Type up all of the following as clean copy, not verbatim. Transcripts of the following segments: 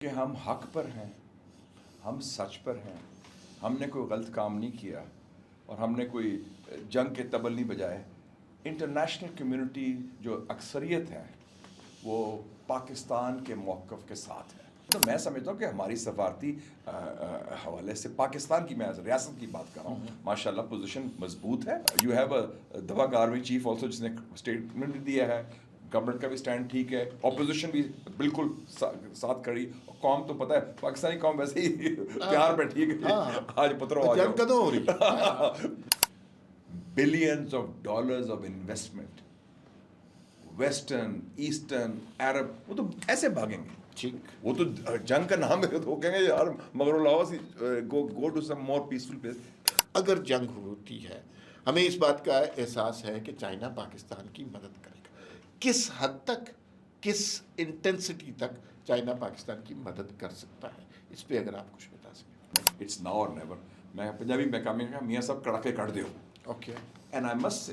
کہ ہم حق پر ہیں، ہم سچ پر ہیں، ہم نے کوئی غلط کام نہیں کیا اور ہم نے کوئی جنگ کے طبل نہیں بجائے. انٹرنیشنل کمیونٹی جو اکثریت ہے وہ پاکستان کے موقف کے ساتھ ہے. تو میں سمجھتا ہوں کہ ہماری سفارتی حوالے سے پاکستان کی، میں ریاست کی بات کر رہا ہوں، ماشاءاللہ پوزیشن مضبوط ہے. You have a Dabangg army chief also جس نے اسٹیٹمنٹ دیا ہے، گورنمنٹ کا بھی سٹینڈ ٹھیک ہے، اپوزیشن بھی بالکل ساتھ کھڑی. قوم تو پتہ ہے پاکستانی قوم ویسے ہی پیار پہ ٹھیک ہے، آج پترو آ جنگ کدوں ہو رہی. Billions of dollars of investment, western eastern Arab, وہ تو ایسے بھاگیں گے. وہ تو جنگ کا نام ہے تو کہیں گے یار مگر لاؤ go to some more peaceful place. اگر جنگ ہوتی ہے، ہمیں اس بات کا احساس ہے کہ چائنا پاکستان کی مدد کرے گا. کس حد تک، کس انٹینسٹی تک چائنا پاکستان کی مدد کر سکتا ہے، اس پہ اگر آپ کچھ بتا سکیں. It's now or never. میں پنجابی میں کہا میاں صاحب کڑا کے کر دیو. Okay. And I must say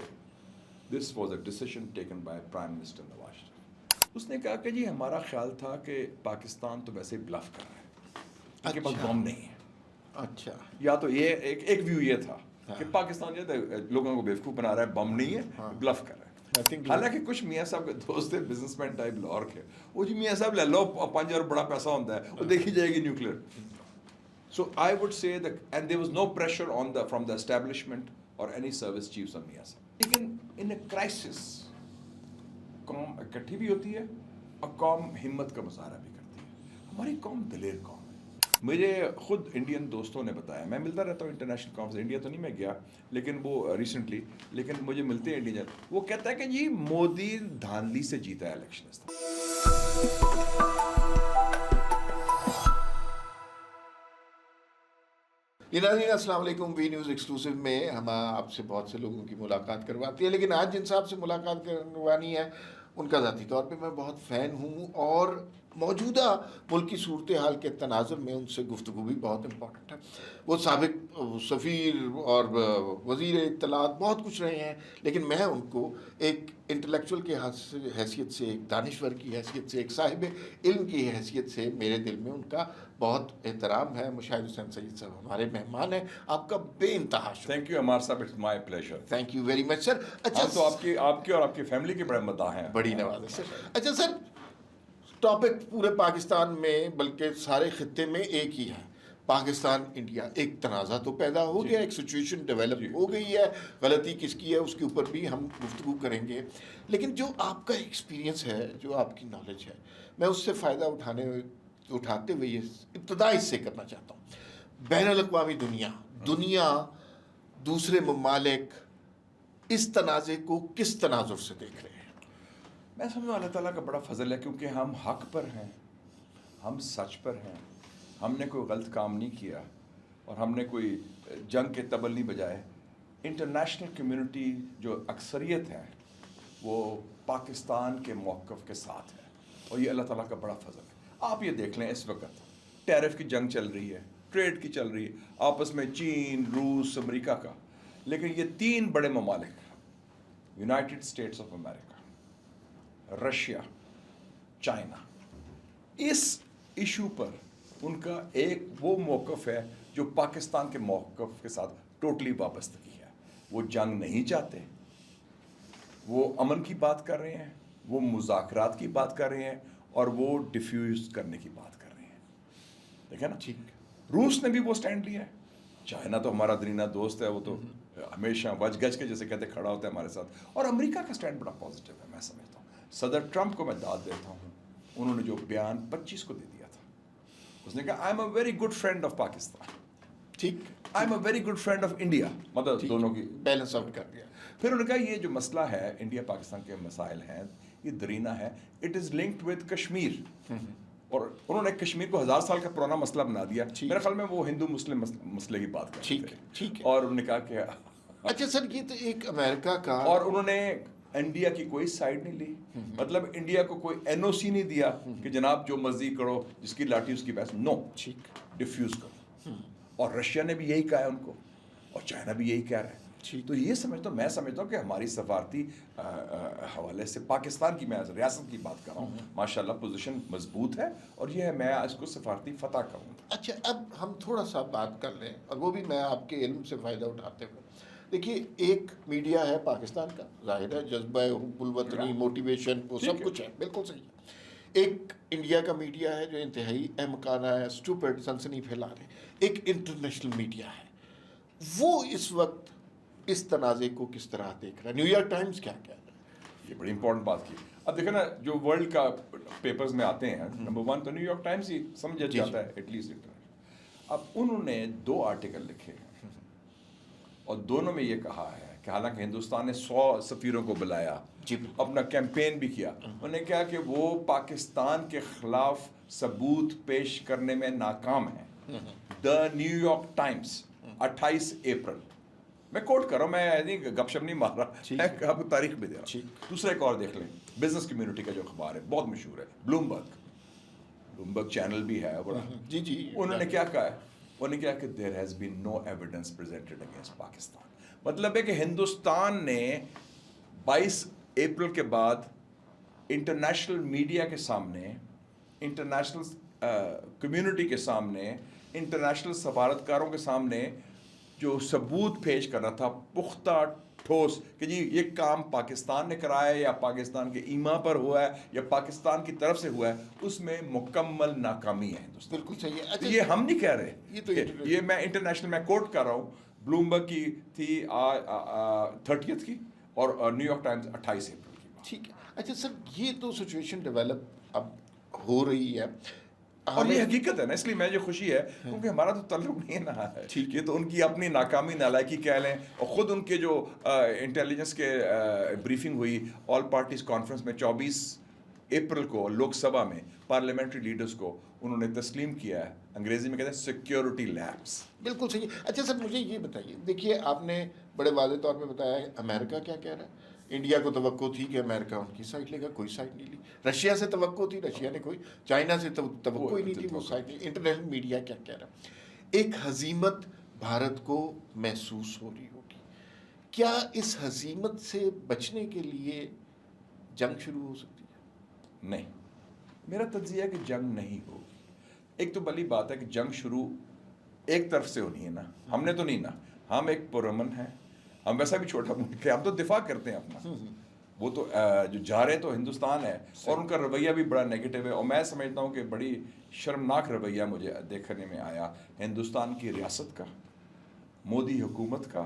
this was a decision taken by prime minister Nawaz Sharif. اس نے کہا کہ جی ہمارا خیال تھا کہ پاکستان تو ویسے بلف کر رہا ہے، ان کے پاس بم نہیں ہے. اچھا. یا تو یہ ایک ویو یہ تھا کہ پاکستان جو ہے لوگوں کو بیوقوف بنا رہا ہے، بم نہیں ہے، بلف کر رہا ہے. حالانکہ کچھ میاں صاحب کے دوست تھے بزنس مین ٹائپ لاہور کے، وہ جی میاں صاحب لے لو 5,000 بڑا پیسہ ہوتا ہے، وہ دیکھی جائے گی nuclear. So I would say and there was no pressure on the from the establishment اور اینی سروس چیفس آن میاں صاحب. لیکن ان اے کرائسس قوم اکٹھی بھی ہوتی ہے اور قوم ہمت کا مظاہرہ بھی کرتی ہے. ہماری قوم دلیر قوم ہے. مجھے خود انڈین دوستوں نے بتایا، میں ملتا رہتا ہوں انٹرنیشنل کانفرنس، انڈیا تو نہیں میں گیا لیکن وہ ریسنٹلی، لیکن مجھے ملتے ہیں انڈین. وہ کہتا ہے کہ جی مودی دھاندلی سے جیتا ہے الیکشن. ناظرین السلام علیکم. وی نیوز ایکسکلوسیو میں ہم آپ سے بہت سے لوگوں کی ملاقات کرواتے ہیں، لیکن آج جن صاحب سے ملاقات کروانی ہے ان کا ذاتی طور پہ میں بہت فین ہوں، اور موجودہ ملکی صورتحال کے تناظر میں ان سے گفتگو بھی بہت امپورٹنٹ ہے. وہ سابق سفیر اور وزیر اطلاعات بہت کچھ رہے ہیں، لیکن میں ان کو ایک انٹلیکچوئل کی حیثیت سے، ایک دانشور کی حیثیت سے، ایک صاحب علم کی حیثیت سے میرے دل میں ان کا بہت احترام ہے. مشاہد حسین سید صاحب ہمارے مہمان ہیں. آپ کا بے انتہا شکریہ. تھینک یو عمار صاحب، it's my pleasure. Thank you very much sir. اچھا تو آپ کی اور آپ کی فیملی کے بڑے مداح ہیں. بڑی نوازش سر. اچھا سر، ٹاپک پورے پاکستان میں بلکہ سارے خطے میں ایک ہی ہے، پاکستان انڈیا. ایک تنازع تو پیدا ہو گیا، ایک سچویشن ڈیولپ ہو گئی ہے، غلطی کس کی ہے اس کے اوپر بھی ہم گفتگو کریں گے. لیکن جو آپ کا ایکسپیرینس ہے، جو آپ کی نالج ہے، میں اس سے فائدہ اٹھاتے ہوئے یہ ابتدا اس سے کرنا چاہتا ہوں. بین الاقوامی دنیا دوسرے ممالک اس تنازع کو کس تناظر سے دیکھ رہے ہیں؟ میں سمجھوں اللہ تعالیٰ کا بڑا فضل ہے، کیونکہ ہم حق پر ہیں، ہم سچ پر ہیں، ہم نے کوئی غلط کام نہیں کیا اور ہم نے کوئی جنگ کے طبل نہیں بجائے. انٹرنیشنل کمیونٹی جو اکثریت ہے وہ پاکستان کے موقف کے ساتھ ہے، اور یہ اللہ تعالیٰ کا بڑا فضل ہے. آپ یہ دیکھ لیں، اس وقت ٹیرف کی جنگ چل رہی ہے، ٹریڈ کی چل رہی ہے آپس میں، چین، روس، امریکہ کا. لیکن یہ 3 بڑے ممالک، United States of America, Russia, China, اس ایشو پر ان کا ایک وہ موقف ہے جو پاکستان کے موقف کے ساتھ ٹوٹلی وابستگی ہے. وہ جنگ نہیں چاہتے، وہ امن کی بات کر رہے ہیں، وہ مذاکرات کی بات کر رہے ہیں، اور وہ ڈیفیوز کرنے کی بات کر رہے ہیں. دیکھیں نا، ٹھیک. روس نے بھی وہ سٹینڈ لیا ہے. چائنا تو ہمارا درینہ دوست ہے، وہ تو ہمیشہ وج گج کے جیسے کہتے کھڑا ہوتا ہے ہمارے ساتھ. اور امریکہ کا سٹینڈ بڑا پازیٹیو ہے. میں سمجھتا ہوں صدر ٹرمپ کو میں داد دیتا ہوں، انہوں نے جو بیان 25 کو دے دیا تھا، اس نے کہا I am a very good friend of Pakistan, ٹھیک، I am a very good friend of India. مطلب دونوں کی بیلنس آؤٹ کر دیا. پھر انہوں نے کہا یہ جو مسئلہ ہے انڈیا پاکستان کے مسائل ہیں، یہ درینہ ہے، it is linked with Kashmir. اور انہوں نے کشمیر کو 1000 سال کا پرانا مسئلہ بنا دیا. میرے خیال میں وہ ہندو مسلم مسئلے کی بات کر رہے تھے. اور انہوں نے کہا کہ اچھا سر، یہ تو ایک امریکہ کا، اور انہوں نے انڈیا کی کوئی سائڈ نہیں لی. مطلب انڈیا کو کوئی NOC نہیں دیا کہ جناب جو مرضی کرو، جس کی لاٹھی اس کی بحث. نو، ڈیفیوز کرو. اور رشیا نے بھی یہی کہا ہے ان کو، اور چائنا بھی یہی کہہ رہا ہے. تو یہ میں سمجھتا ہوں کہ ہماری سفارتی حوالے سے پاکستان کی میں ریاست کی بات کر رہا ہوں ماشاءاللہ پوزیشن مضبوط ہے اور یہ ہے میں اس کو سفارتی فتح کہوں گا. اچھا اب ہم تھوڑا سا بات کر لیں اور وہ بھی میں آپ کے علم سے فائدہ اٹھاتے ہوئے. دیکھیے ایک میڈیا ہے پاکستان کا, ظاہر ہے جذبہ حب الوطنی موٹیویشن وہ سب کچھ ہے, بالکل صحیح ہے. ایک انڈیا کا میڈیا ہے جو انتہائی احمقانہ ہے, اسٹوپڈ, سنسنی پھیلا رہے. ایک انٹرنیشنل میڈیا ہے, وہ اس وقت اس تنازع کو کس طرح دیکھ رہا ہے؟ نیو یارک ٹائمز کیا کہہ رہا ہے؟ یہ بڑی امپورٹنٹ بات کی. اب دیکھیں نا جو ورلڈ کا پیپرز میں آتے ہیں نمبر 1 تو نیو یارک ٹائمز ہی سمجھا جاتا ہے ایٹ لیسٹ. اب انہوں نے 2 آرٹیکل لکھے ہیں اور دونوں میں یہ کہا ہے کہ حالانکہ ہندوستان نے 100 سفیروں کو بلایا, اپنا کیمپین بھی کیا, انہوں نے کہا کہ وہ پاکستان کے خلاف ثبوت پیش کرنے میں ناکام ہیں. The new York Times 28 April, میں کوٹ کر رہا ہوں, میں گپ شپ نہیں مار رہا, میں آپ کو تاریخ بھی دے رہا ہوں. دوسرا ایک اور دیکھ لیں, بزنس کمیونٹی کا جو اخبار ہے بہت مشہور ہے, بلومبرگ چینل بھی ہے بڑا. انہوں نے کیا کہا ہے, انہوں نے کہا کہ there has been no evidence presented against Pakistan. مطلب ہے کہ ہندوستان نے 22 اپریل کے بعد انٹرنیشنل میڈیا کے سامنے, انٹرنیشنل کمیونٹی کے سامنے, انٹرنیشنل سفارتکاروں کے سامنے جو ثبوت پیش کرنا تھا پختہ ٹھوس کہ جی یہ کام پاکستان نے کرایا ہے یا پاکستان کے ایما پر ہوا ہے یا پاکستان کی طرف سے ہوا ہے, اس میں مکمل ناکامی ہے ہندوستان. بالکل صحیح ہے. یہ ہم نہیں کہہ رہے, یہ میں انٹرنیشنل میں کوٹ کر رہا ہوں. بلومبرگ کی تھی 30 کی اور نیو یارک ٹائمز 28 اپریل کی. ٹھیک ہے. اچھا سر, یہ تو سچویشن ڈیولپ اب ہو رہی ہے اور یہ حقیقت ہے نا, اس لیے مجھے خوشی ہے کیونکہ ہمارا تو تعلق نہیں نہ ہے, یہ تو ان کی اپنی ناکامی نالائکی کہہ لیں. اور خود ان کے جو انٹیلیجنس کے بریفنگ ہوئی آل پارٹیز کانفرنس میں 24 اپریل کو لوک سبھا میں پارلیمنٹری لیڈرز کو انہوں نے تسلیم کیا ہے, انگریزی میں کہتے ہیں سیکیورٹی لیپس. بالکل صحیح. اچھا سر مجھے یہ بتائیے, دیکھیے آپ نے بڑے واضح طور پہ بتایا ہے امریکہ کیا کہہ رہا ہے. انڈیا کو توقع تھی کہ امریکہ ان کی سائڈ لے گا, کوئی سائڈ نہیں لی. رشیا سے توقع تھی, رشیا نے کوئی, چائنا سے توقع ہی نہیں تھی, وہ سائڈ نہیں. انٹرنیشنل میڈیا کیا کہہ رہا ہے؟ ایک ہزیمت بھارت کو محسوس ہو رہی ہوگی. کیا اس ہزیمت سے بچنے کے لیے جنگ شروع ہو سکتی ہے؟ نہیں, میرا تجزیہ ہے کہ جنگ نہیں ہوگی. ایک تو بلی بات ہے کہ جنگ شروع ایک طرف سے ہونی ہے نا, ہم نے تو نہیں نا, ہم ایک پرامن ہیں, ہم ویسا بھی چھوٹا ملک ہے, ہم تو دفاع کرتے ہیں اپنا. وہ تو جو جا رہے تو ہندوستان ہے اور ان کا رویہ بھی بڑا نیگیٹو ہے. اور میں سمجھتا ہوں کہ بڑی شرمناک رویہ مجھے دیکھنے میں آیا ہندوستان کی ریاست کا, مودی حکومت کا,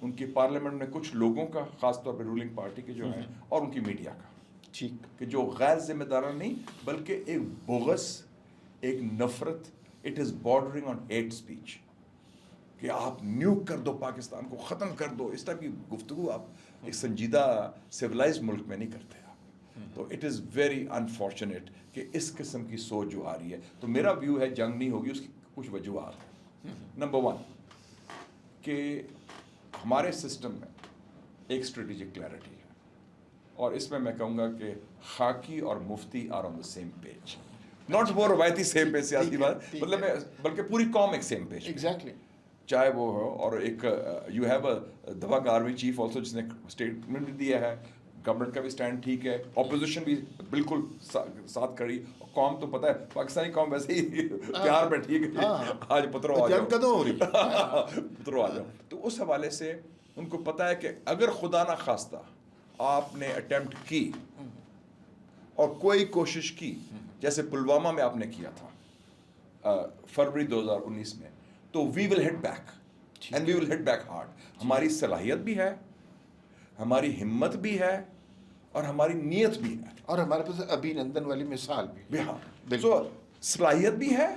ان کی پارلیمنٹ میں کچھ لوگوں کا, خاص طور پہ رولنگ پارٹی کے جو ہیں, اور ان کی میڈیا کا, کہ جو غیر ذمہ دارانہ نہیں بلکہ ایک بغض, ایک نفرت, it is بارڈرنگ on hate speech, کہ آپ نیوک کر دو پاکستان کو, ختم کر دو, اس طرح کی گفتگو آپ ایک سنجیدہ سویلائز ملک میں نہیں کرتے آپ. تو اٹ از ویری انفارچونیٹ کہ اس قسم کی سوچ جو آ رہی ہے. تو میرا ویو ہے جنگ نہیں ہوگی, اس کی کچھ وجوہات ہیں. نمبر 1 کہ ہمارے سسٹم میں ایک اسٹریٹجک کلیئرٹی ہے, اور اس میں کہوں گا کہ خاکی اور مفتی are on the same page. Not وہ روایتی سیم پیج سیاسی بات, مطلب بلکہ پوری قوم ایک سیم پیج. ایگزیکٹلی. چاہے وہ ہو, اور ایک you have a Dabangg army chief also جس نے اسٹیٹمنٹ بھی دیا ہے, گورنمنٹ کا بھی اسٹینڈ ٹھیک ہے, اپوزیشن بھی بالکل ساتھ کھڑی, قوم تو پتہ ہے پاکستانی قوم ویسے ہی پیار میں ٹھیک ہے, آج پترو آ جاؤ, کدوں ہو رہی پترو آ جاؤ. تو اس حوالے سے ان کو پتہ ہے کہ اگر خدا نہ خواستہ آپ نے اٹیمپٹ کی اور کوئی کوشش کی, جیسے پلوامہ میں آپ نے کیا تھا فروری 2019 میں, تو we will hit back and we will hit back hard. ہماری صلاحیت بھی ہے, ہماری ہمت بھی ہے, اور ہماری نیت بھی ہے, اور ہمارے پاس ابھی نندن والی مثال بھی. ہاں, سو صلاحیت بھی ہے,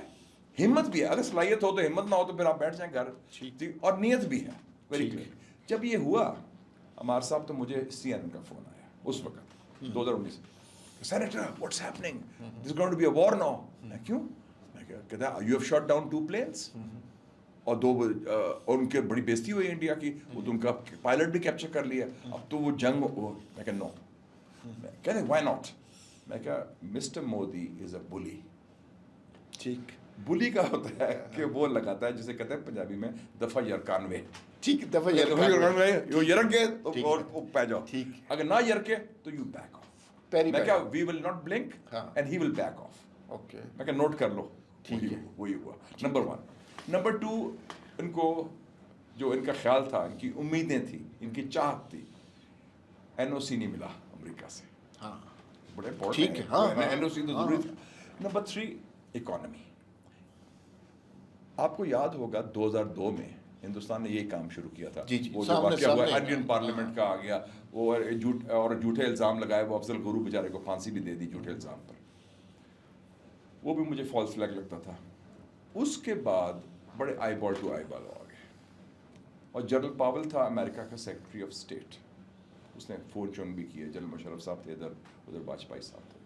ہمت بھی ہے. اگر صلاحیت ہو تو ہمت نہ ہو تو پھر آپ بیٹھ جائیں گھر, اور نیت بھی ہے. Very clear. جب یہ ہوا عمار صاحب, تو مجھے CNN کا فون آیا اس وقت 2019, senator what's happening, this going to be a war now. میں کیوں, میں کہتا ہے you have shot down 2 planes, اور 2 اور ان کے بڑی بےزتی ہوئی انڈیا کی, وہ تو ان کا پائلٹ بھی کیپچر کر لیا, اب تو وہ جنگ ہو. میں کہ نو. کہتے ہیں وائی ناٹ. میں کہا مسٹر مودی از اے بلی. ٹھیک. بلی کا ہوتا ہے کہ وہ لگاتا ہے جسے کہتے ہیں پنجابی میں دفعہ یرکانوے. ٹھیک دفعہ یرک کے اور پہ جاؤ, ٹھیک, اگر نہ یرکے تو یو بیک آف. میں کیا we will not blink and he will back off. Okay, میں کہ نوٹ کر لو. ٹھیک ہے, وہی ہوا نمبر 1. نمبر 2, ان کو جو ان کا خیال تھا, ان کی امیدیں تھیں, ان کی چاہت تھی, این او سی نہیں ملا امریکہ سے. ہاں بڑے امپورٹنٹ ٹھیک ہے, ہاں این او سی تو ضروری تھا. Number 3 economy. آپ کو یاد ہوگا 2002 میں ہندوستان نے یہی کام شروع کیا تھا. وہ جو واقعہ ہوا انڈین پارلیمنٹ کا آ گیا, وہ جھوٹے الزام لگائے, وہ افضل گرو بیچارے کو پھانسی بھی دے دی جھوٹے الزام پر. وہ بھی مجھے فالس فلیگ لگتا تھا. اس کے بعد بڑے آئی بال ٹو آئی بال آ گئے, اور جنرل پاول تھا امریکہ کا سیکرٹری آف اسٹیٹ, اس نے فورچون بھی کیے. جنرل مشرف صاحب تھے ادھر واجپئی صاحب تھے.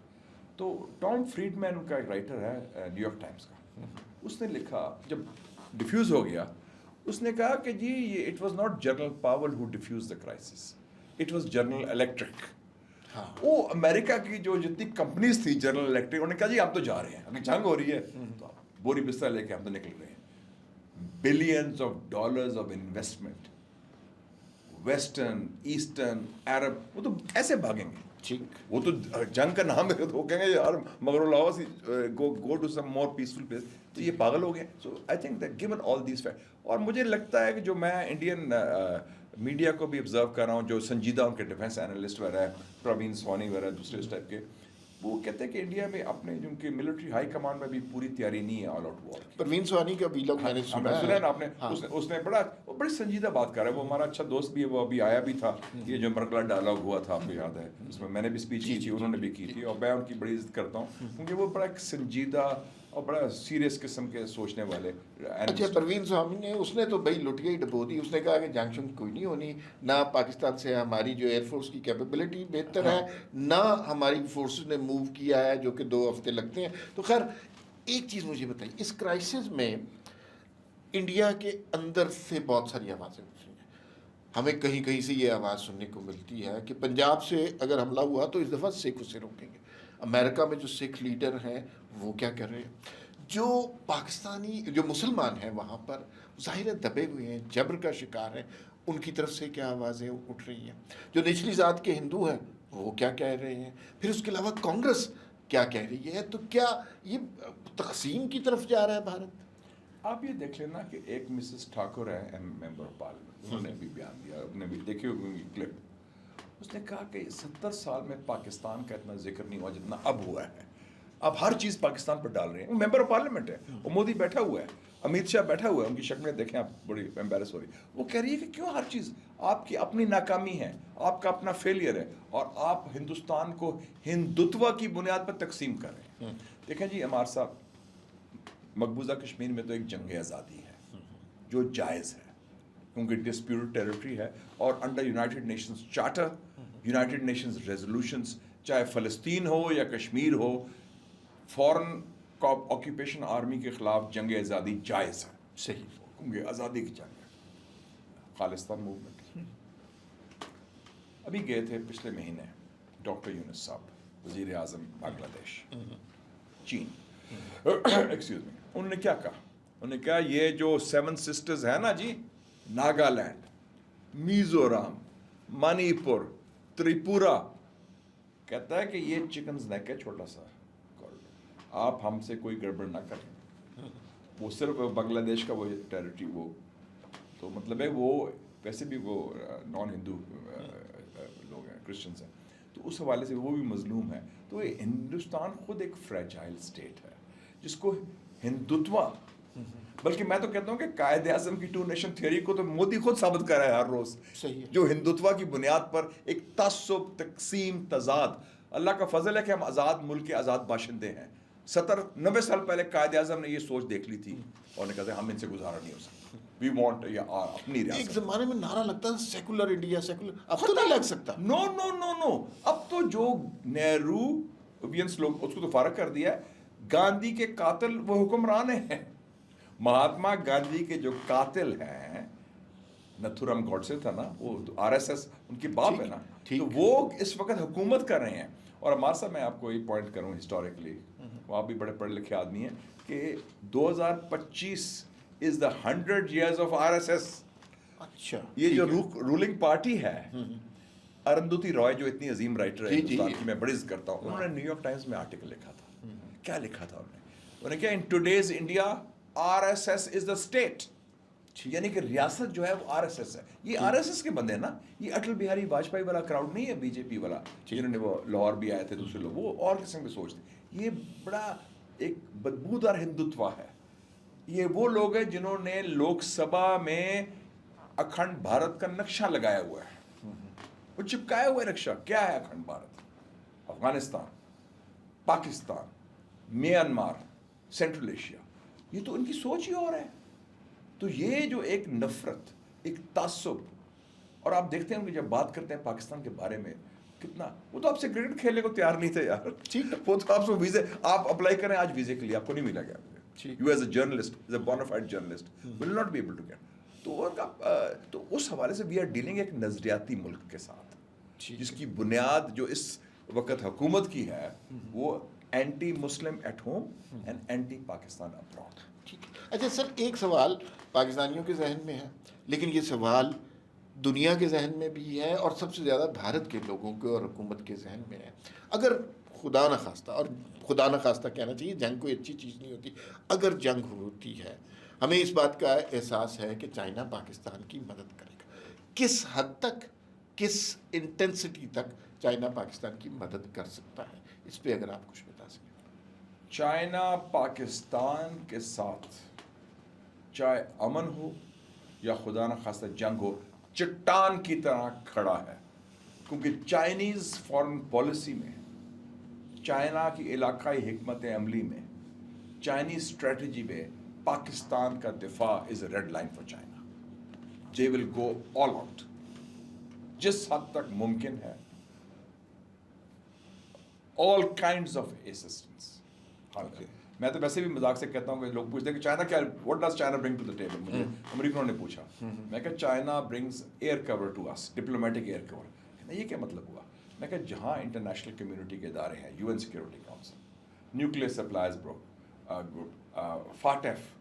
تو ٹام فریڈ مین ان کا ایک رائٹر ہے نیو یارک ٹائمز کا, اس نے لکھا جب ڈیفیوز ہو گیا, اس نے کہا کہ جی یہ it was not General Powell who defused the crisis, it was General Electric. وہ امریکہ کی جو جتنی کمپنیز تھی جنرل الیکٹرک, انہوں نے کہا جی ہم تو جا رہے ہیں, اگر جنگ ہو رہی ہے تو بوری بستر لے کے ہم تو نکل رہے ہیں. Billions of dollars of investment, western eastern Arab, وہ تو ایسے بھاگیں گے. وہ تو جنگ کا نام ہے, تو وہ کہیں گے یار مگر لاؤ go to some more peaceful place. تو یہ پاگل ہو گئے. So I think that given all these fact, اور مجھے لگتا ہے کہ جو میں انڈین میڈیا کو بھی آبزرو کر رہا ہوں, جو سنجیدہ ان کے ڈیفینس اینالسٹ وغیرہ, پروین سونی وغیرہ دوسرے اس ٹائپ کے, وہ کہتے ہیں کہ انڈیا میں اپنے جو کہ ملٹری ہائی کمانڈ میں بھی پوری تیاری نہیں ہے آل آؤٹ وار. پروین سوانی کا ویلاگ میں نے سنا ہے نا آپ نے, اس نے بڑی سنجیدہ بات کر رہا ہے. وہ ہمارا اچھا دوست بھی ہے, وہ ابھی آیا بھی تھا. یہ جو مرکلا ڈائلاگ ہوا تھا آپ کو یاد ہے, اس میں نے بھی اسپیچ کی تھی, انہوں نے بھی کی تھی, اور میں ان کی بڑی عزت کرتا ہوں کیونکہ وہ بڑا ایک سنجیدہ اور بڑا سیریس قسم کے سوچنے والے. اچھا, پروین سوامی نے, اس نے تو بھائی لٹیا ہی ڈبو دی. اس نے کہا کہ جنگ شنگ کوئی نہیں ہونی, نہ پاکستان سے ہماری جو ایئر فورس کی کیپیبلٹی بہتر ہے, نہ ہماری فورسز نے موو کیا ہے, جو کہ 2 ہفتے لگتے ہیں. تو خیر ایک چیز مجھے بتائیے, اس کرائسس میں انڈیا کے اندر سے بہت ساری آوازیں اٹھ رہی ہیں. ہمیں کہیں کہیں سے یہ آواز سننے کو ملتی ہے کہ پنجاب سے اگر حملہ ہوا تو اس دفعہ سکھ اسے روکیں گے. امریکہ میں جو سکھ لیڈر ہیں وہ کیا کر رہے ہیں, جو پاکستانی جو مسلمان ہیں وہاں پر ظاہر دبے ہوئے ہیں, جبر کا شکار ہیں, ان کی طرف سے کیا آوازیں اٹھ رہی ہیں. جو نچلی ذات کے ہندو ہیں وہ کیا کہہ رہے ہیں. پھر اس کے علاوہ کانگریس کیا کہہ رہی ہے. تو کیا یہ تقسیم کی طرف جا رہا ہے بھارت؟ آپ یہ دیکھ لینا کہ ایک مسز ٹھاکر ہے ممبر آف پارلیمنٹ, انہوں نے بھی بیان دیا, آپ نے بھی دیکھے ہوئے کلپ. اس نے کہا کہ 70 سال میں پاکستان کا اتنا ذکر نہیں ہوا جتنا اب ہوا ہے. اب ہر چیز پاکستان پر ڈال رہے ہیں. وہ ممبر آف پارلیمنٹ ہے, وہ مودی بیٹھا ہوا ہے, امیت شاہ بیٹھا ہوا ہے, ان کی شکلیں دیکھیں آپ, بڑی امبیرس ہو رہی. وہ کہہ رہی ہے کہ کیوں ہر چیز آپ کی اپنی ناکامی ہے, آپ کا اپنا فیلئر ہے, اور آپ ہندوستان کو ہندوتوا کی بنیاد پر تقسیم کر رہے ہیں. دیکھیں جی عمار صاحب, مقبوضہ کشمیر میں تو ایک جنگ آزادی ہے جو جائز ہے کیونکہ ڈسپیوٹڈ ٹیریٹری ہے, اور under United nations charter, United nations resolutions, چاہے فلسطین ہو یا کشمیر ہو, فورن آکیوپیشن آرمی کے خلاف جنگ آزادی جائز ہے. صحیح, کیونکہ آزادی کی جنگ ہے, خالصتان موومنٹ. ابھی گئے تھے پچھلے مہینے ڈاکٹر یونس صاحب, وزیر اعظم بنگلہ دیش, چین, ایکسکیوز می, انہوں نے کیا کہا, انہوں نے کہا یہ جو 7 سسٹرز ہیں نا جی, ناگالینڈ, میزورام, منی پور, تریپورا, کہتا ہے کہ یہ چکنز نیک ہے چھوٹا سا, آپ ہم سے کوئی گڑبڑ نہ کریں. وہ صرف بنگلہ دیش کا وہ ٹیریٹری, وہ تو مطلب ہے وہ ویسے بھی وہ نان ہندو لوگ ہیں, کرسچنس ہیں, تو اس حوالے سے وہ بھی مظلوم ہیں. تو یہ ہندوستان خود ایک فریجائل اسٹیٹ ہے جس کو ہندوتوا, بلکہ میں تو کہتا ہوں کہ قائد اعظم کی 2 نیشن تھیوری کو تو مودی خود ثابت کر رہا ہے ہر روز. صحیح, جو ہندوتوا کی بنیاد پر ایک تعصب, تقسیم, تضاد. اللہ کا فضل ہے کہ ہم آزاد ملک کے آزاد باشندے ہیں. 70-90 سال پہلے قائد اعظم نے یہ سوچ دیکھ لی تھی اور نے کہا ہم ان سے گزارا نہیں ہو سکتا, وی وانٹ یا اپنی ریاست. ایک زمانے میں نعرہ لگتا ہے سیکولر انڈیا, سیکولر, اب تو نہیں لگ سکتا. نو نو نو نو, اب تو جو نہرو لوگ اس کو تو فارغ کر دیا ہے, گاندھی کے قاتل وہ حکمران ہیں. مہاتما گاندھی کے جو قاتل ہیں, نتھورام گوڈسے تھا نا, وہ RSS ان کی باپ ہے نا, تو وہ اس وقت حکومت کر رہے ہیں. اور ہمارے صاحب میں آپ کو یہ پوائنٹ کروں ہسٹوریکلی, وہ آپ بھی بڑے پڑھے لکھے آدمی ہیں, کہ 2025 is the 100 years of RSS. اچھا یہ جو رولنگ پارٹی ہے، ارندھتی رائے جو اتنی عظیم رائٹر ہے جی، ہندوستان کی، میں بڑی عزت کرتا ہوں، انہوں نے نیو یارک ٹائمز میں آرٹیکل لکھا تھا. کیا لکھا تھا انہوں نے کہا in today's India RSS is the state, یعنی کہ ریاست جو ہے وہ RSS ہے. یہ RSS کے بندے ہیں نا، یہ اٹل بہاری واجپئی والا کراؤڈ نہیں ہے، بی جے پی والا جنہوں نے وہ لاہور بھی آئے تھے دوسرے لوگ، وہ اور قسم کے سوچتے. یہ بڑا ایک بدبودار ہندوتوا ہے. یہ وہ لوگ ہیں جنہوں نے لوک سبھا میں اکھنڈ بھارت کا نقشہ لگایا ہوا ہے، وہ چپکایا ہوا ہے نقشہ. کیا ہے Akhand Bharat? Afghanistan, Pakistan, Myanmar, central Asia. یہ تو ان کی سوچ ہی اور ہے. تو یہ جو ایک نفرت، ایک تعصب، اور آپ دیکھتے ہیں کہ جب بات کرتے ہیں پاکستان کے بارے میں کتنا، وہ تو آپ سے کرکٹ کھیلنے کو تیار نہیں تھے یار. وہ تو آپ سے ویزے آپ اپلائی کریں آج ویزے کے لیے، آپ کو نہیں ملا گیا. You as a journalist, as a bonafide journalist will not be able to get. تو اس حوالے سے وی آر ڈیلنگ ایک نظریاتی ملک کے ساتھ، جس کی بنیاد جو اس وقت حکومت کی ہے وہ anti Muslim at home and anti Pakistan abroad. اچھا سر، ایک سوال پاکستانیوں کے ذہن میں ہے، لیکن یہ سوال دنیا کے ذہن میں بھی ہے، اور سب سے زیادہ بھارت کے لوگوں کے اور حکومت کے ذہن میں ہے. اگر خدا نخواستہ، اور خدا نخواستہ کہنا چاہیے، جنگ کوئی اچھی چیز نہیں ہوتی، اگر جنگ ہوتی ہے، ہمیں اس بات کا احساس ہے کہ چائنا پاکستان کی مدد کرے گا. کس حد تک، کس انٹینسٹی تک چائنا پاکستان کی مدد کر سکتا ہے؟ اس پہ اگر آپ کچھ بتا سکیں. چائنا پاکستان کے ساتھ چاہے امن ہو یا خدا نخواستہ جنگ ہو، چٹان کی طرح کھڑا ہے. کیونکہ چائنیز فارن پالیسی میں، چائنا کی علاقائی حکمت عملی میں، چائنیز اسٹریٹجی میں پاکستان کا دفاع is a red line for China. They will go all out جس حد تک ممکن ہے. All kinds of assistance. میں تو ویسے بھی مذاق سے کہتا ہوں کہ لوگ پوچھتے ہیں کہ چائنا کیا، what does China bring to the table. مجھے امریکنوں نے پوچھا، میں کہا China brings air cover to us, diplomatic air cover. یہ کیا مطلب ہوا؟ میں کہا جہاں انٹرنیشنل کمیونٹی کے ادارے ہیں، UN security council, nuclear suppliers group, FATF,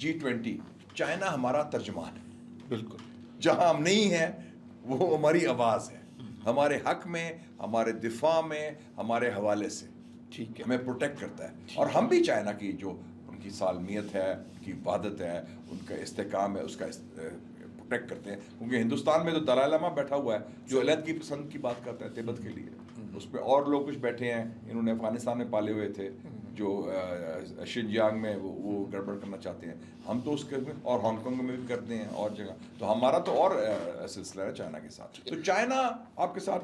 G20، China ہمارا ترجمان ہے. بالکل. جہاں ہم نہیں ہیں وہ ہماری آواز ہے، ہمارے حق میں، ہمارے دفاع میں، ہمارے حوالے سے. ٹھیک ہے. ہمیں پروٹیکٹ کرتا ہے. اور ہم بھی چائنا کی جو ان کی سالمیت ہے، ان کی وحدت ہے، ان کا استحکام ہے، اس کا پروٹیکٹ کرتے ہیں. کیونکہ ہندوستان میں تو دلائی لاما بیٹھا ہوا ہے جو علیحدگی پسند کی بات کرتا ہے تبت کے لیے. اس پہ اور لوگ کچھ بیٹھے ہیں، انہوں نے افغانستان میں پالے ہوئے تھے جو شنجیانگ میں وہ گڑبڑ کرنا چاہتے ہیں. ہم تو اس کے، اور ہانگ کانگ میں بھی کرتے ہیں اور جگہ. تو ہمارا تو اور سلسلہ ہے چائنا کے ساتھ. تو چائنا آپ کے ساتھ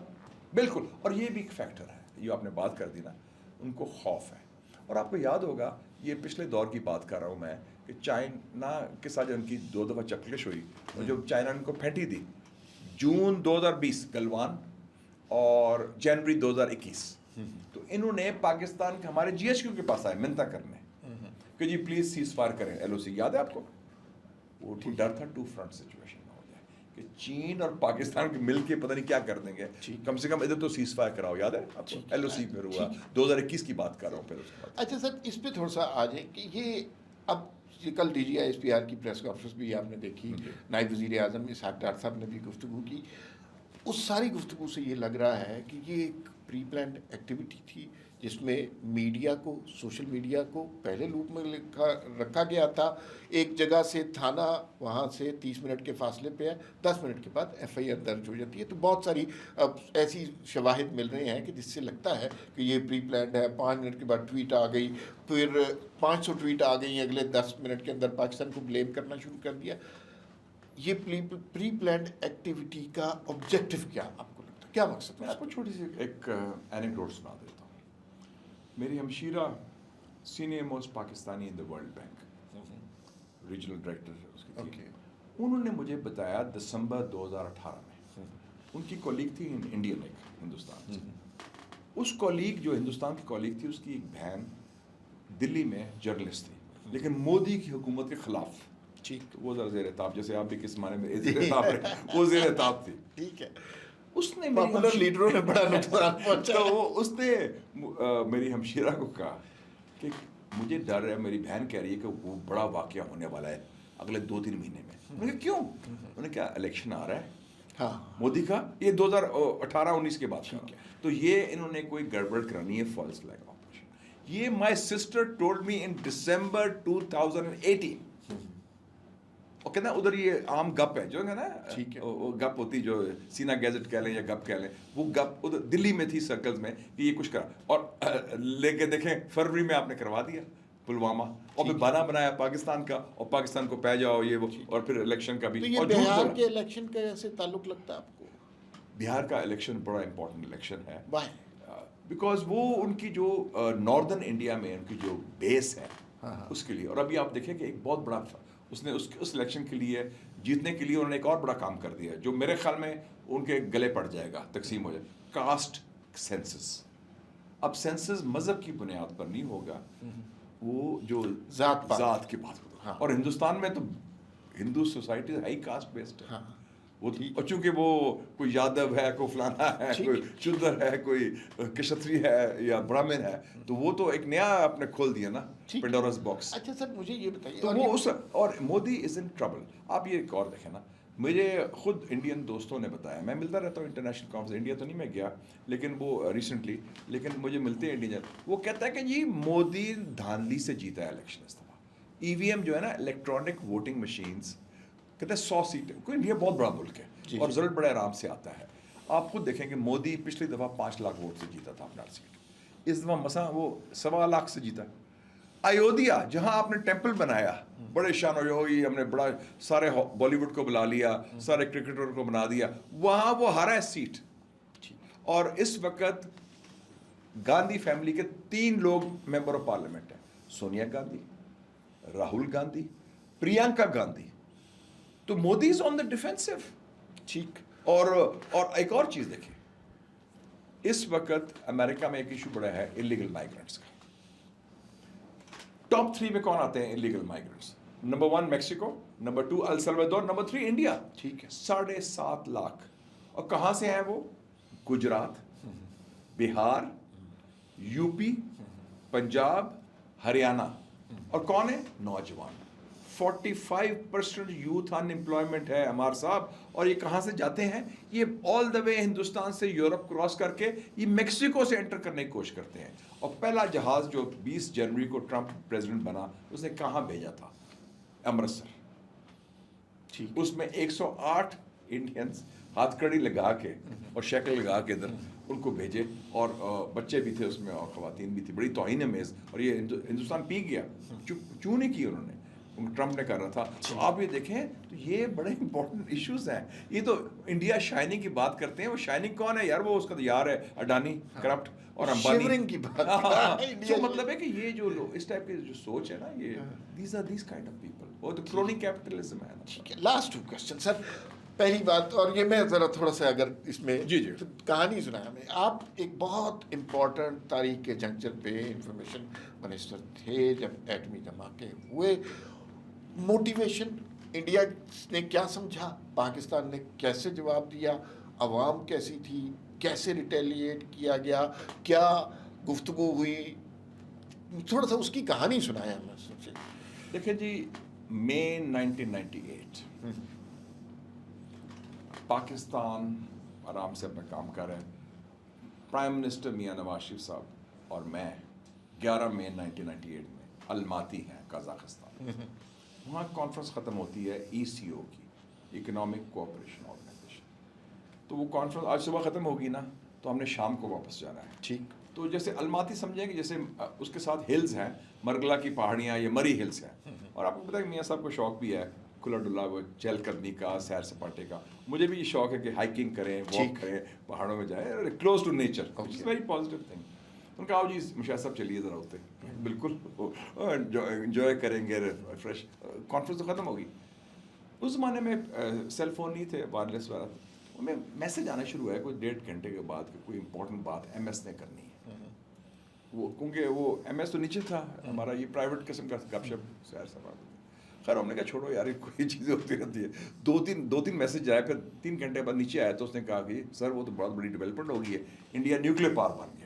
بالکل. اور یہ بھی ایک فیکٹر ہے، یہ آپ نے بات کر دی نا، ان کو خوف ہے. اور آپ کو یاد ہوگا، یہ پچھلے دور کی بات کر رہا ہوں میں، کہ چائنا کے ساتھ ان کی 2 دفعہ چکلش ہوئی، اور جب چائنا ان کو پھینٹی دی جون 2020 گلوان اور جنوری 2021، تو انہوں نے پاکستان کے ہمارے GHQ کے پاس آئے منتا کرنے کہ جی پلیز سیز فائر کریں. LOC یاد ہے آپ کو؟ وہ ڈر تھا 2 فرنٹ سچویشن ہو جائے کہ چین اور پاکستان کے مل کے پتہ نہیں کیا کر دیں گے. کم سے کم ادھر تو سیز فائر کراؤ. یاد ہے آپ کو؟ LOC پہ ہوا 2021 کی بات کر رہا ہوں. پھر اس کے بعد اچھا سر، اس پہ تھوڑا سا آ جائیں کہ یہ اب کل DGI-SPR کی پریس کانفرنس بھی آپ نے دیکھی، نائب وزیر اعظم اسحاق ڈار صاحب نے بھی گفتگو کی. اس ساری گفتگو سے یہ لگ رہا ہے کہ یہ ایک پری پلانڈ ایکٹیویٹی تھی، جس میں میڈیا کو، سوشل میڈیا کو پہلے لوپ میں رکھا گیا تھا. ایک جگہ سے تھانہ وہاں سے 30 منٹ کے فاصلے پہ ہے، 10 منٹ کے بعد FIR درج ہو جاتی ہے. تو بہت ساری ایسی شواہد مل رہے ہیں کہ جس سے لگتا ہے کہ یہ پری پلانڈ ہے. 5 منٹ کے بعد ٹویٹ آ گئی، پھر 500 ٹویٹ آ گئی اگلے 10 منٹ کے اندر، پاکستان کو بلیم کرنا شروع کر دیا. یہ پری پلانڈ ایکٹیویٹی کا آبجیکٹو کیا آپ کو لگتا ہے، کیا مقصد ہے؟ میں آپ کو چھوٹی سی ایک اینیکڈوٹ سنا دیتا ہوں. میری ہمشیرہ senior most Pakistani in the world bank, regional director اس کی تھی. انہوں نے مجھے بتایا دسمبر 2018 میں ان کی کولیگ تھی انڈین، ایک ہندوستان سے. اس کولیگ جو ہندوستان کی کولیگ تھی، اس کی ایک بہن دلی میں جرنلسٹ تھی، لیکن مودی کی حکومت کے خلاف. وہ ذرا زیر تاب، جیسے آپ بھی کس معنی میں زیر تاب رہے، وہ زیر تاب تھی. ٹھیک ہے. اس نے پاپولر لیڈروں نے بڑا نقصان پہنچا. تو اس نے میری ہمشیرہ کو کہا کہ مجھے ڈر ہے, میری بہن کہہ رہی ہے کہ وہ بڑا واقعہ ہونے والا ہے اگلے 2-3 مہینے میں. میں نے کہا کیوں؟ انہوں نے کہا الیکشن آ رہا ہے ہاں مودی کا, یہ 2018-19 کے بعد کا, تو یہ انہوں نے کوئی گڑبڑ کرانی ہے, فالس فلیگ آپریشن. یہ my sister told me in December 2018. اور کہنا ادھر یہ عام گپ ہے جو ہے نا, وہ گپ ہوتی جو سینا گیزٹ کہہ لیں یا گپ کہہ لیں, وہ گپ ادھر دلی میں تھی سرکلز میں کہ یہ کچھ کرا, اور لے کے دیکھیں فروری میں آپ نے کروا دیا پلوامہ, اور پھر بنا بنایا پاکستان کا, اور پاکستان کو پہ جاؤ یہ وہ, اور پھر الیکشن کا بھی. تو یہ بہار کے الیکشن کا ایسے تعلق لگتا ہے آپ کو؟ بہار کا الیکشن بڑا امپورٹنٹ الیکشن ہے, واہ, بیکاز وہ ان کی جو ناردرن انڈیا میں ان کی جو بیس ہے اس کے لیے. اور ابھی آپ دیکھیں کہ ایک بہت بڑا اس نے اس الیکشن کے لیے جیتنے کے لیے انہوں نے ایک اور بڑا کام کر دیا جو میرے خیال میں ان کے گلے پڑ جائے گا, تقسیم ہو جائے, کاسٹ سینسس. اب سینسس مذہب کی بنیاد پر نہیں ہوگا, وہ جو ذات کی بات ہوگا. اور ہندوستان میں تو ہندو سوسائٹی ہائی کاسٹ بیسڈ ہے, وہ چونکہ وہ کوئی یادو ہے, کوئی فلانا ہے, کوئی شودر ہے, کوئی کشتری ہے یا برہمن ہے, تو وہ تو ایک نیا آپ نے کھول دیا نا پینڈوراز باکس. اچھا سر مجھے یہ بتائیے, تو وہ اس, اور مودی از ان ٹربل. آپ یہ ایک اور دیکھیں نا, مجھے خود انڈین دوستوں نے بتایا, میں ملتا رہتا ہوں انٹرنیشنل کانفرنس, انڈیا تو نہیں میں گیا لیکن وہ ریسنٹلی, لیکن مجھے ملتے ہیں انڈین, وہ کہتا ہے کہ جی مودی دھاندلی سے جیتا ہے الیکشن اس دفعہ. ای وی ایم جو ہے نا, الیکٹرانک ووٹنگ مشینس, کہتے ہیں 100 سیٹیں, کوئی انڈیا بہت بڑا ملک ہے اور رزلٹ بڑے آرام سے آتا ہے. آپ خود دیکھیں کہ مودی پچھلی دفعہ 5 لاکھ ووٹ سے جیتا تھا اپنا سیٹ, اس دفعہ مثلا وہ 1.25 لاکھ سے جیتا. ایودھیا جہاں آپ نے ٹیمپل بنایا, بڑے شان و ہم نے بڑا سارے بالی ووڈ کو بلا لیا, سارے کرکٹر کو بنا دیا, وہاں وہ ہارا ہے سیٹ. اور اس وقت گاندھی فیملی کے 3 لوگ ممبر آف پارلیمنٹ ہیں, سونیا گاندھی, راہل گاندھی, پرینکا گاندھی. تو مودی از آن دا ڈیفینسو. ٹھیک. اور ایک اور چیز دیکھیں, اس وقت امریکہ میں ایک ایشو بڑا ہے انلیگل مائیگرنٹس کا. ٹاپ 3 میں کون آتے ہیں illegal migrants? Number 1 Mexico, number 2 El Salvador, number 3 India. ٹھیک ہے. 7.5 لاکھ. اور کہاں سے ہیں وہ؟ Gujarat, Bihar, U P, Punjab, Haryana. اور کون ہے؟ نوجوان. 45% یوتھ ان امپلائمنٹ ہے ہمارے صاحب. اور یہ کہاں سے جاتے ہیں؟ یہ آل دا وے ہندوستان سے یورپ کراس کر کے یہ میکسیکو سے انٹر کرنے کی کوشش کرتے ہیں. اور پہلا جہاز جو 20 جنوری کو ٹرمپ پریزیڈنٹ بنا, اس نے کہاں بھیجا تھا؟ امرتسر. اس میں 108 انڈینز ہاتھ کڑی لگا کے اور شکل لگا کے ادھر ان کو بھیجے, اور بچے بھی تھے اس میں اور خواتین بھی تھی. بڑی توہین امیز. اور یہ ہندوستان پی گیا, کیوں نہیں کی انہوں نے, ٹرمپ نے کر رہا تھا. تو آپ یہ دیکھیں تو یہ بڑے امپورٹنٹ ایشوز ہیں. یہ تو انڈیا شائننگ کی بات کرتے ہیں, وہ شائننگ کون ہے یار؟ وہ اس کا یار ہے اڈانی, کرپٹ, اور امبانی کی بات. تو مطلب ہے کہ یہ جو اس ٹائپ کی جو سوچ ہے نا, یہ these are these kind of people. وہ تو کرونی کیپٹلزم ہے نا. ٹھیک ہے. Last 2 question sir. پہلی بات, اور یہ میں ذرا تھوڑا سا اگر اس میں کہانی سنایا میں, آپ ایک بہت امپورٹنٹ تاریخ کے جنکچر پہ انفارمیشن منسٹر تھے جب ایٹمی دھماکے ہوئے. موٹیویشن انڈیا نے کیا سمجھا, پاکستان نے کیسے جواب دیا, عوام کیسی تھی, کیسے ریٹیلیٹ کیا گیا, کیا گفتگو ہوئی, تھوڑا سا اس کی کہانی سنایا ہمیں. سوچے دیکھیں جی, مئی 1998 پاکستان آرام سے اپنا کام کر رہے ہیں. پرائم منسٹر میاں نواز شریف صاحب اور میں 11 مئی 1998 میں الماتی ہیں قازقستان. وہاں کانفرنس ختم ہوتی ہے ECO کی, اکنامک کوآپریشن آرگنائزیشن. تو وہ کانفرنس آج صبح ختم ہوگی نا, تو ہم نے شام کو واپس جانا ہے. ٹھیک. تو جیسے الماتی سمجھیں کہ جیسے اس کے ساتھ ہلز ہیں, مرگلا کی پہاڑیاں, یہ مری ہلز ہیں. اور آپ کو پتہ ہے کہ میاں صاحب کو شوق بھی ہے کھلا ڈلا وہ چہل قدمی کا, سیر سپاٹے کا. مجھے بھی یہ شوق ہے کہ ہائکنگ کریں, واک کریں, پہاڑوں میں جائیں, close to nature, it's very positive thing. ان کا آؤ جی مشاہد صاحب چلیے ذرا ہوتے, بالکل انجوائے کریں گے, فریش. کانفرنس تو ختم ہوگی. اس زمانے میں سیل فون نہیں تھے, وائرلیس والا. میں میسج آنا شروع ہے کوئی 1.5 گھنٹے کے بعد کہ کوئی امپورٹنٹ بات MS نے کرنی ہے. وہ کیونکہ وہ MS تو نیچے تھا ہمارا, یہ پرائیویٹ قسم کا گپ شپ سیر سپاٹ. خیر ہم نے کہا چھوڑو یار, کوئی چیزیں ہوتی رہتی ہے. 2-3 میسج آئے, پھر 3 گھنٹے بعد نیچے آیا تو اس نے کہا کہ سر وہ تو بہت بڑی ڈیولپمنٹ ہو گئی ہے, انڈیا نیوکلیر پاور بن گیا.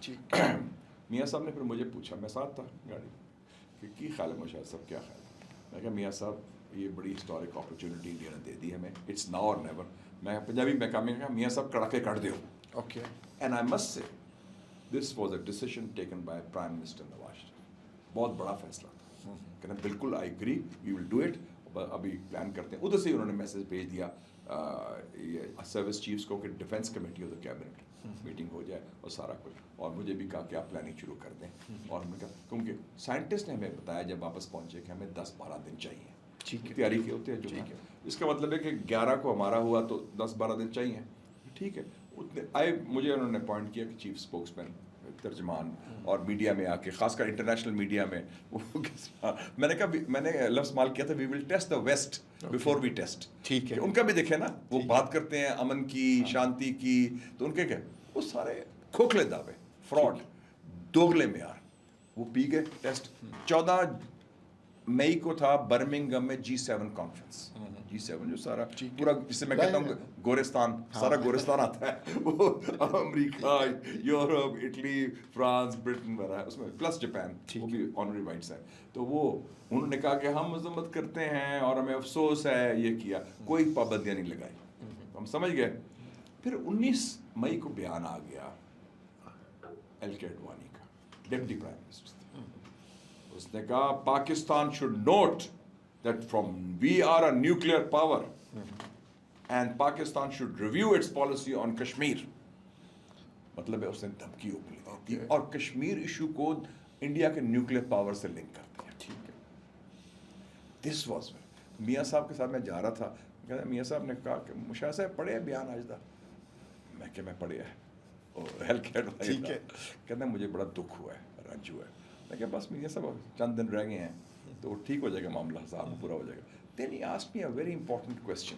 ٹھیک میاں صاحب نے پھر مجھے پوچھا, میں ساتھ تھا گاڑی, کہ کی خیال ہے مشاہد صاحب, کیا خیال ہے؟ میں کہا میاں صاحب یہ بڑی ہسٹورک اپرچونیٹی انڈیا نے دے دی ہمیں, اٹس ناؤ اور نیور. میں پنجابی میں کہا میاں صاحب کڑا کے کر دیو. Okay. And I must say this was a decision taken by prime minister Nawaz Sharif. بہت بڑا فیصلہ تھا. کہنا بالکل I agree, we will do it. ابھی پلان کرتے ہیں. ادھر سے انہوں نے میسج بھیج دیا سروس چیفس کو کہ defence committee of the cabinet meeting ہو جائے اور سارا کچھ, اور مجھے بھی کہا کہ آپ پلاننگ شروع کر دیں. اور ہم نے کہا کیونکہ سائنٹسٹ نے ہمیں بتایا جب واپس پہنچے کہ ہمیں 10-12 دن چاہیے. ٹھیک ہے. تیاری کے ہوتے ہیں جو ہے. اس کا مطلب ہے کہ 11 کو ہمارا ہوا تو 10-12 دن چاہیے. ٹھیک ہے. اتنے مجھے انہوں نے اپوائنٹ کیا کہ چیف اسپوکس مین, ترجمان, اور میڈیا میں آ کے, خاص کر انٹرنیشنل میڈیا میں میں نے کہا, میں نے لفظ مال کیا تھا, we will test the west before we test. ٹھیک ہے. ان کا بھی دیکھے نا, وہ بات کرتے ہیں امن کی, شانتی کی, تو ان کے کیا وہ سارے کھوکھلے دعوے, فراڈ, دوگلے معیار. وہ پی گئے ٹیسٹ. 14 مئی کو تھا برمنگھم میں G7 کانفرنس. G7 جو سارا پورا, جس سے میں کہتا ہوں گورستان, سارا گورستان آتا ہے, وہ امریکہ, یورپ, اٹلی, فرانس, برٹن وغیرہ, اس میں پلس جاپان, وہ بھی آنری وائٹس ہیں. تو وہ انہوں نے کہا کہ ہم مذمت کرتے ہیں اور ہمیں افسوس ہے یہ کیا, کوئی پابندیاں نہیں لگائی. ہم سمجھ گئے. پھر 19 مئی کو بیان آ گیا ایل کے اڈوانی کا, ڈپٹی پرائم منسٹر. اس نے کہا Pakistan should note that we are a nuclear power and Pakistan should review its policy on Kashmir. مطلب ہے اس نے دھمکی اوپلی دی اور کشمیر ایشو کو انڈیا کے نیوکلیئر پاور سے لنک کر دیا. ٹھیک ہے. دس واز میاں صاحب کے ساتھ میں جا رہا تھا. میاں صاحب نے کہا کہ مشاہد صاحب پڑھے ہیں بیان آج دا؟ میں کہ میں پڑھے ہے. ٹھیک ہے. کہتے ہیں مجھے بڑا دکھ ہوا ہے, رنج ہوا ہے. میں کہ بس میاں صاحب چند دن رہ گئے ہیں تو ٹھیک ہو جائے گا معاملہ, صاحب پورا ہو جائے گا. Then he asked me a very important question.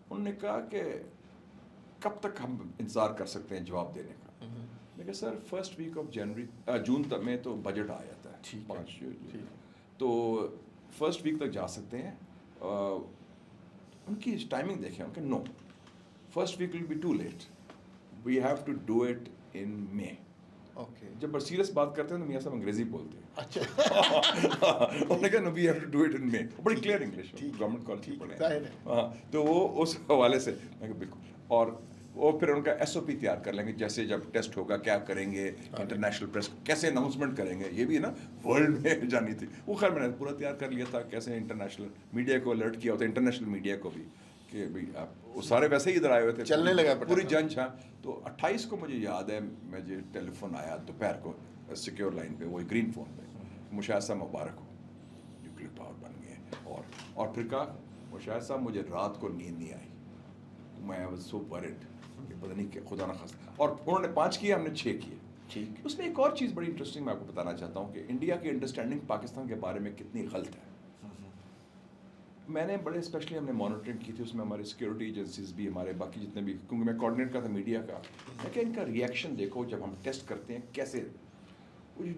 انہوں نے کہا کہ کب تک ہم انتظار کر سکتے ہیں جواب دینے کا؟ میں کہ سر فرسٹ ویک آف جون تک میں تو بجٹ آ جاتا ہے 5, تو فرسٹ ویک تک جا سکتے ہیں. ان کی ٹائمنگ دیکھیں, ان کے no, first week will be too late, we have to do it in May. Okay. جب سیریس بات کرتے ہیں تو میاں صاحب انگریزی بولتے ہیں. اچھا. انہوں نے کہا no we have to do it in May. بڑی کلیئر انگلش, گورنمنٹ کالج میں پڑھے ہیں. ہاں, تو وہ اس حوالے سے میں کہ بالکل. اور وہ پھر ان کا ایس او پی تیار کر لیں گے, جیسے جب ٹیسٹ ہوگا کیا کریں گے, انٹرنیشنل پریس کیسے اناؤنسمنٹ کریں گے, یہ بھی نا ورلڈ میں جانی تھی. وہ خیر میں نے پورا تیار کر لیا تھا, کیسے انٹرنیشنل میڈیا کو الرٹ کیا ہوتا ہے, انٹرنیشنل میڈیا کو بھی, کہ بھائی آپ وہ سارے ویسے ہی ادھر آئے ہوئے تھے, چلنے لگا پوری جنج. ہاں, تو 28 کو مجھے یاد ہے مجھے ٹیلی فون آیا دوپہر کو سیکیور لائن پہ, وہی گرین فون پہ, مشاہد صاحب مبارک ہو, نیوکلیئر پاور بن گئے. اور پھر کہا مشاہد صاحب مجھے رات کو نیند نہیں آئی, میں واز سو ورڈ کہ پتہ نہیں کہ خدا نہ خاص. اور انہوں نے 5 کیے, ہم نے 6 کیے. ٹھیک. اس میں ایک اور چیز بڑی انٹرسٹنگ میں آپ کو بتانا چاہتا ہوں کہ انڈیا کی انڈرسٹینڈنگ پاکستان کے بارے میں کتنی غلط ہے. میں نے بڑے اسپیشلی ہم نے مانیٹرنگ کی تھی, اس میں ہمارے سیکورٹی ایجنسیز بھی, ہمارے باقی جتنے بھی, کیونکہ میں کوآرڈینیٹ کا تھا میڈیا کا. لیکن ان کا ریئیکشن دیکھو جب ہم ٹیسٹ کرتے ہیں کیسے.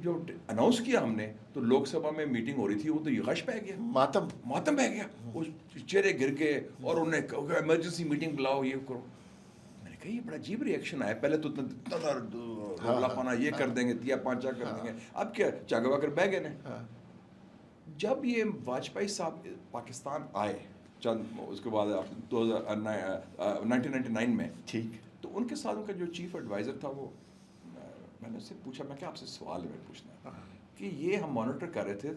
جو اناؤنس کیا ہم نے تو لوک سبھا میں میٹنگ ہو رہی تھی, وہ تو یہ غش پہ گیا, ماتم پہ گیا, وہ چہرے گر کے, اور انہوں نے کہا ایمرجنسی میٹنگ بلاؤ, یہ کرو. میں نے کہا یہ بڑا عجیب ریئیکشن آیا. پہلے تو رولا پانا یہ کر دیں گے, تیا پانچا کر دیں گے, اب کیا چاگوا کر بہ گئے نے. جب یہ واجپئی صاحب پاکستان آئے چند اس کے بعد 1999 میں, ٹھیک, تو ان کے ساتھ ان کا جو چیف ایڈوائزر تھا, وہ میں نے اس سے پوچھا, میں کہ آپ سے سوال ہے پوچھنا کہ یہ ہم مانیٹر کر رہے تھے,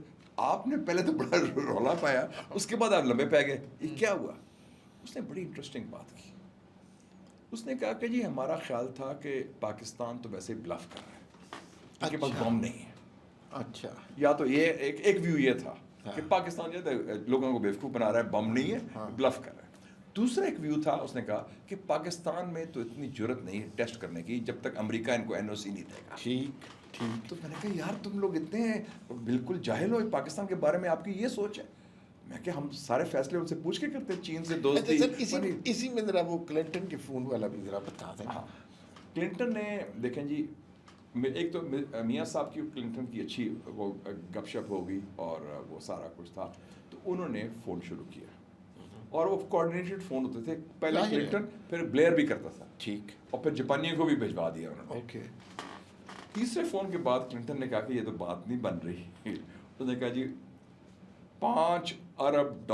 آپ نے پہلے تو بڑا رولا پایا, اس کے بعد آپ لمبے پہ گئے, یہ کیا ہوا؟ اس نے بڑی انٹرسٹنگ بات کی. اس نے کہا کہ جی ہمارا خیال تھا کہ پاکستان تو ویسے بلف کر رہا ہے, ان کے پاس بم نہیں ہے. اچھا. یا تو یہ ایک ویو یہ تھا کہ پاکستان جو ہے لوگوں کو بیوقوف بنا رہا ہے, بم نہیں ہے, بلف کر رہا ہے. دوسرا ایک ویو تھا, اس نے کہا کہ پاکستان میں تو اتنی جرت نہیں ہے ٹیسٹ کرنے کی جب تک امریکہ ان کو این او سی نہیں دے گا. ٹھیک. تو میں نے کہا یار تم لوگ اتنے بالکل جاہل ہو پاکستان کے بارے میں, آپ کی یہ سوچ ہے. میں کہ ہم سارے فیصلے ان سے پوچھ کے کرتے ہیں, چین سے دوستی. اسی میں ذرا وہ کلنٹن کے فون والا بھی ذرا بتا دیں. ہاں, کلنٹن نے دیکھیں جی, ایک تو میاں صاحب کی کلنٹن کی اچھی وہ گپ شپ ہو گئی اور وہ سارا کچھ تھا, تو انہوں نے فون شروع کیا اور وہ کوآرڈینیٹڈ فون ہوتے تھے, پہلے ظاہر ہے. کلنٹن پھر بلیئر بھی کرتا تھا, ٹھیک. اور پھر جاپانیوں کو بھی بھجوا دیا انہوں نے. اوکے. تیسرے فون کے بعد کلنٹن نے کہا کہ یہ تو بات نہیں بن رہی. انہوں نے کہا جی $5 ارب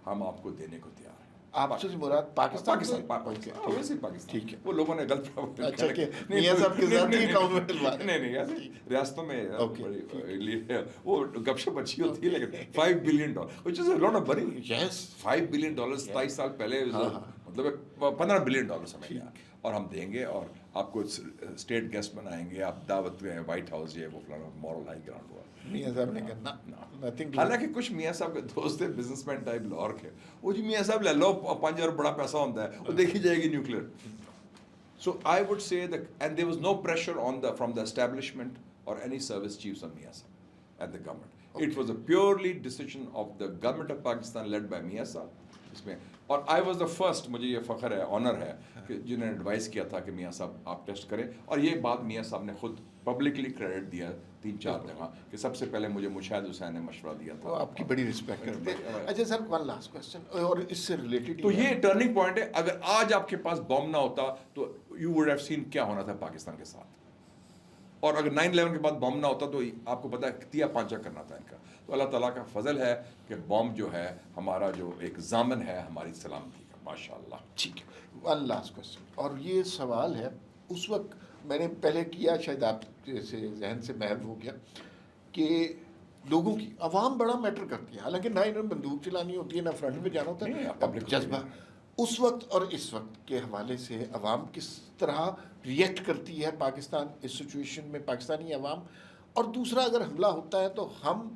ہم آپ کو دینے کو تیار ہیں. آپ سے مراد پاکستان پاکستان. ٹھیک ہے. وہ لوگوں نے غلط اچھا کہ میاں صاحب کے ذاتی اکاؤنٹ میں ڈلوا دیں. نہیں ایسے ریاستوں میں وہ گپ شپ اچھی ہوتی ہے, لیکن $5 billion which is a lot of money. Yes. $5 billion 27 سال پہلے, مطلب $15 بلین ہمیں گیا, اور ہم دیں گے, اور آپ کو اسٹیٹ گیسٹ بنائیں گے, آپ دعوت میں وائٹ ہاؤس, یہ وہ فلانا مورل ہائی گراؤنڈ ہوا. میاں صاحب نے کہا نتھنگ. حالانکہ کچھ میاں صاحب کے دوست تھے بزنس مین ٹائپ لاہور کے, وہ جی میاں صاحب لے لو 5 ارب بڑا پیسہ ہوتا ہے, وہ دیکھی جائے گی nuclear. So I would say and there was no pressure on the from the establishment اور اینی سروس چیفس آن میاں صاحب and the government. It was a purely decision of the government of Pakistan led by میاں صاحب اس میں. اور I was the first, مجھے یہ فخر ہے, آنر ہے کہ جنہوں نے ایڈوائز کیا تھا کہ میاں صاحب آپ ٹیسٹ کریں, اور یہ بات میاں صاحب نے خود پبلکلی کریڈٹ دیا 3-4 جگہ کہ سب سے پہلے مجھے مشاہد حسین نے مشورہ دیا تھا. آپ کی بڑی رسپیکٹ کرتے ہیں. اچھا سر, ون لاسٹ کوسچن, اور اس سے ریلیٹڈ تو یہ ٹرننگ پوائنٹ ہے. اگر آج آپ کے پاس بم نہ ہوتا تو یو وڈ ہیو سین کیا ہونا تھا پاکستان کے ساتھ, اور اگر 9/11 کے بعد بم نہ ہوتا تو آپ کو پتا ہے تیا پانچا کرنا تھا ان کا. تو اللہ تعالیٰ کا فضل ہے کہ بم جو ہے ہمارا جو ایک ضامن ہے ہماری سلامتی کا, ماشاء اللہ. ٹھیک ہے. ون لاسٹ کوسچن, اور یہ سوال ہے, اس وقت میں نے پہلے کیا, شاید آپ سے ذہن سے محو ہو گیا, کہ لوگوں کی عوام بڑا میٹر کرتی ہے. حالانکہ نہ انہیں بندوق چلانی ہوتی ہے, نہ فرنٹ پہ جانا ہوتا ہے, جذبہ. اس وقت اور اس وقت کے حوالے سے عوام کس طرح ریئیکٹ کرتی ہے پاکستان اس سچویشن میں, پاکستانی عوام, اور دوسرا اگر حملہ ہوتا ہے تو ہم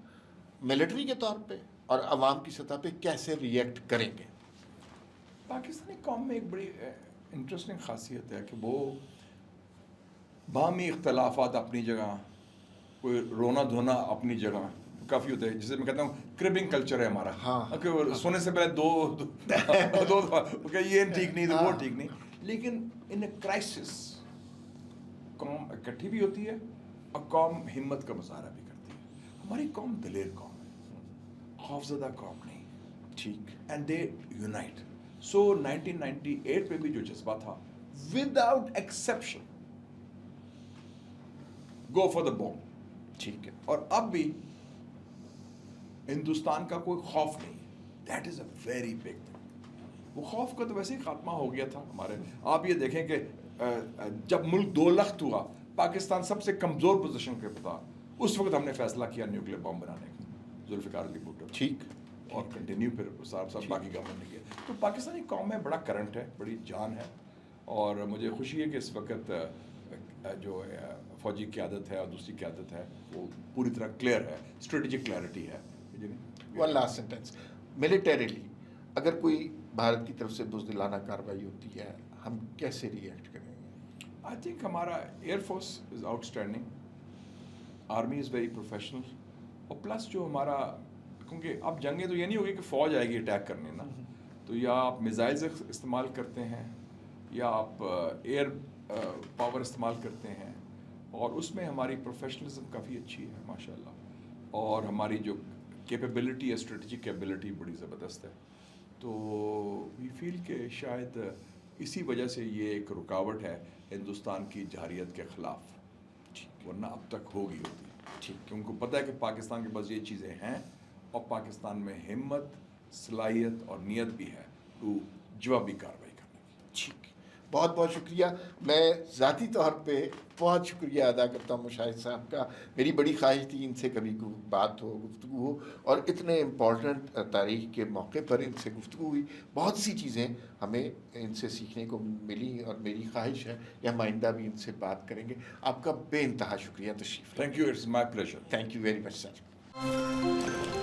ملٹری کے طور پہ اور عوام کی سطح پہ کیسے ریئیکٹ کریں گے؟ پاکستانی قوم میں ایک بڑی انٹرسٹنگ خاصیت ہے کہ وہ باہمی اختلافات اپنی جگہ, کوئی رونا دھونا اپنی جگہ کافی ہوتا ہے, جسے میں کہتا ہوں کربنگ کلچر ہے ہمارا. کہ سونے سے پہلے دو کہ یہ ٹھیک نہیں تو وہ ٹھیک نہیں. لیکن ان اے کرائسس قوم اکٹھی بھی ہوتی ہے اور قوم ہمت کا مظاہرہ بھی کرتی ہے. ہماری قوم دلیر قوم ہے, خوفزدہ قوم نہیں. ٹھیک. And they unite. سو 1998 میں بھی جو جذبہ تھا, without exception go for the boom. ٹھیک ہے. اور اب بھی ہندوستان کا کوئی خوف نہیں. That is a very big thing. وہ خوف کا تو ویسے ہی خاتمہ ہو گیا تھا ہمارے. آپ یہ دیکھیں کہ جب ملک 2 لخت ہوا, پاکستان سب سے کمزور پوزیشن پہ تھا, اس وقت ہم نے فیصلہ کیا نیوکلیر بم بنانے کا, ذوالفقار علی بھٹو. ٹھیک. اور کنٹینیو پھر ساتھ باقی گورنمنٹ نے کیا. تو پاکستانی قوم میں بڑا کرنٹ ہے, بڑی جان ہے, اور مجھے خوشی ہے کہ اس وقت جو فوجی قیادت ہے اور دوسری قیادت ہے وہ پوری طرح کلیئر ہے, اسٹریٹجک کلیئرٹی ہے. ون لاسٹ سینٹینس, ملیٹریلی اگر کوئی بھارت کی طرف سے بزدلانہ کارروائی ہوتی ہے, ہم کیسے ریئیکٹ کریں گے؟ آئی تھنک ہمارا air force is out standing, army is very professional, اور پلس جو ہمارا, کیونکہ اب جنگیں تو یہ نہیں ہوگی کہ فوج آئے گی اٹیک کرنے نا, تو یا آپ میزائلز استعمال کرتے ہیں یا آپ ایئر پاور استعمال کرتے ہیں, اور اس میں ہماری پروفیشنلزم کافی اچھی ہے ماشاء اللہ, اور ہماری جو کیپیبلٹی ہے, اسٹریٹجک کیپیبلٹی بڑی زبردست ہے. تو وی فیل کہ شاید اسی وجہ سے یہ ایک رکاوٹ ہے ہندوستان کی جارحیت کے خلاف, ورنہ اب تک ہوگی ہوتی. ٹھیک. کہ ان کو پتہ ہے کہ پاکستان کے پاس یہ چیزیں ہیں, اور پاکستان میں ہمت, صلاحیت اور نیت بھی ہے تو جوابی کارروائی کرنے کی. ٹھیک. بہت بہت شکریہ. میں ذاتی طور پہ بہت شکریہ ادا کرتا ہوں مشاہد صاحب کا. میری بڑی خواہش تھی ان سے کبھی بات ہو, گفتگو ہو, اور اتنے امپورٹنٹ تاریخ کے موقع پر ان سے گفتگو ہوئی. بہت سی چیزیں ہمیں ان سے سیکھنے کو ملی, اور میری خواہش ہے کہ ہم آئندہ بھی ان سے بات کریں گے. آپ کا بے انتہا شکریہ تشریف. Thank you, it's my pleasure. Thank you very much sir.